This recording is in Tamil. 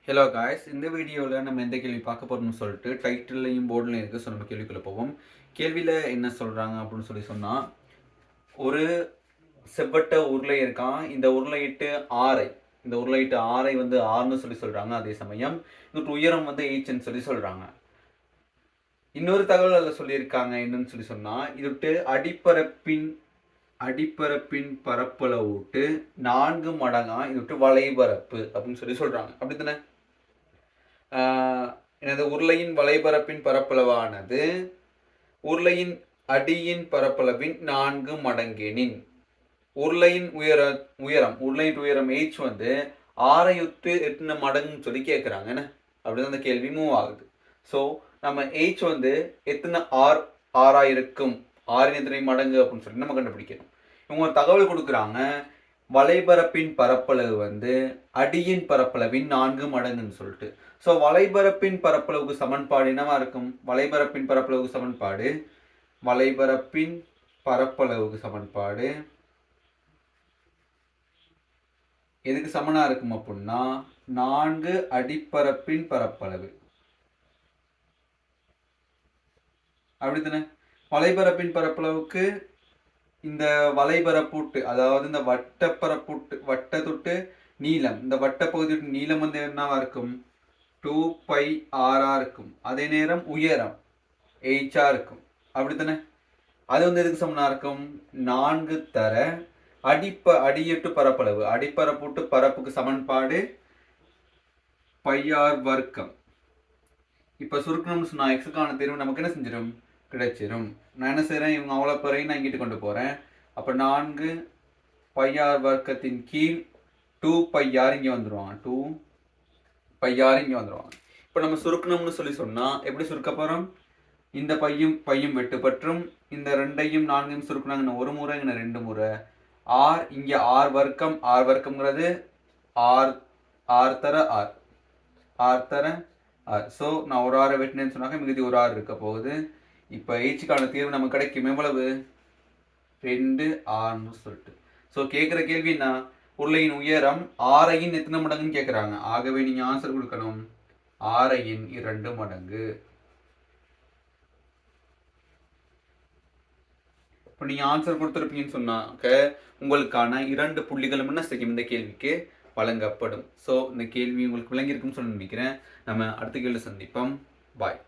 ஹலோ காய்ஸ், இந்த வீடியோவில் நம்ம எந்த கேள்வி பார்க்க போகிறோம்னு சொல்லிட்டு டைட்டில்லையும் போர்டிலையும் இருக்குது. ஸோ நம்ம கேள்விக்குள்ளே போவோம். கேள்வியில் என்ன சொல்கிறாங்க அப்படின்னு சொன்னால், ஒரு செவ்வட்ட உருளை இருக்கான். இந்த உருளையிட்டு ஆரை வந்து ஆர்னு சொல்கிறாங்க. அதே சமயம் இதுக்கு உயரம் வந்து ஹெச்ன்னு சொல்கிறாங்க. இன்னொரு தகவல் அதில் சொல்லியிருக்காங்க. என்னன்னு சொன்னால், இதுட்டு அடிப்பரப்பின் பரப்பளவுட்டு 4 மடங்கா இதுட்டு வளைபரப்பு அப்படின்னு சொல்கிறாங்க. அப்படி தானே? எனது உருளையின் வளைபரப்பின் பரப்பளவானது உருளையின் அடியின் பரப்பளவின் 4 மடங்கெனின் உருளையின் உயரம் h வந்து 6 மடங்குன்னு கேட்குறாங்க. என்ன அப்படிதான் அந்த கேள்வி மூவ் ஆகுது. ஸோ நம்ம h வந்து எத்தனை ஆறா இருக்கும், ஆறின் எத்தனை மடங்கு அப்படின்னு நம்ம கண்டுபிடிக்கணும். இவங்க ஒரு தகவல் கொடுக்குறாங்க. வளைபரப்பின் பரப்பளவு வந்து அடியின் பரப்பளவின் 4 மடங்குன்னு சொல்லிட்டு. ஸோ வளைபரப்பின் பரப்பளவுக்கு சமன்பாடு என்னவா இருக்கும்? வளைபரப்பின் பரப்பளவுக்கு சமன்பாடு எதுக்கு சமனா இருக்கும் அப்படின்னா 4 அடிப்பரப்பின் பரப்பளவு. அப்படித்தானே? வளைபரப்பின் பரப்பளவுக்கு இந்த வளைபரப்புட்டு, அதாவது இந்த வட்டத்தொட்டு நீளம், இந்த வட்ட பகுதியோட நீளம் வந்து என்னவா இருக்கும்? 2πr இருக்கும். அதே நேரம் உயரம் h இருக்கும். அப்படித்தானே? அது வந்து எதுக்கு சமனா இருக்கும்? 4 தர அடியட்டு பரப்பளவு, அடிப்பரப்புட்டு பரப்புக்கு சமன்பாடு πr வர்க்கம். இப்ப சுருக்கணும்னு சொன்னா எக்ஸுக்கான தீர்வு நமக்கு என்ன செஞ்சிடும்? கிடைச்சிடும். நான் என்ன செய்யறேன்? இவங்க அவ்வளோ பிறையும் நான் இங்கிட்டு கொண்டு போறேன். அப்ப 4 πr வர்க்கத்தின் கீழ் 2πr இங்க வந்துருவாங்க. 2πr இங்க வந்துருவாங்க. இப்ப நம்ம சுருக்கணும்னு சொன்னா எப்படி சுருக்க போறோம்? இந்த பையும் வெட்டுப்பற்றும். இந்த 2ஐயும் 4ஐயும் சுருக்கினாங்க ஒரு முறை, 2 முறை. ஆர் இங்க ஆர் வர்க்கம்ங்கிறது ஆர் தர ஆர். ஸோ நான் ஒரு ஆரை வெட்டினேன்னு சொன்னாக்க மிகுதி ஒரு ஆறு இருக்க போகுது. இப்போ ஹெச்சுக்கான தீர்வு நமக்கு கிடைக்கும். எவ்வளவு? 2r சொல்லிட்டு. ஸோ கேட்குற கேள்வி என்ன? உருளையின் உயரம் ஆரையின் எத்தனை மடங்குன்னு கேட்குறாங்க. ஆகவே நீங்கள் ஆன்சர் கொடுக்கணும் ஆரையின் 2 மடங்கு. இப்போ நீங்கள் ஆன்சர் கொடுத்துருப்பீங்கன்னு சொன்னாக்க உங்களுக்கான 2 புள்ளிகளும் என்ன செய்யும் இந்த கேள்விக்கு வழங்கப்படும். ஸோ இந்த கேள்வி உங்களுக்கு விளங்கியிருக்குன்னு சொல்லி நினைக்கிறேன். நம்ம அடுத்த கேள்வி சந்திப்போம். பாய்.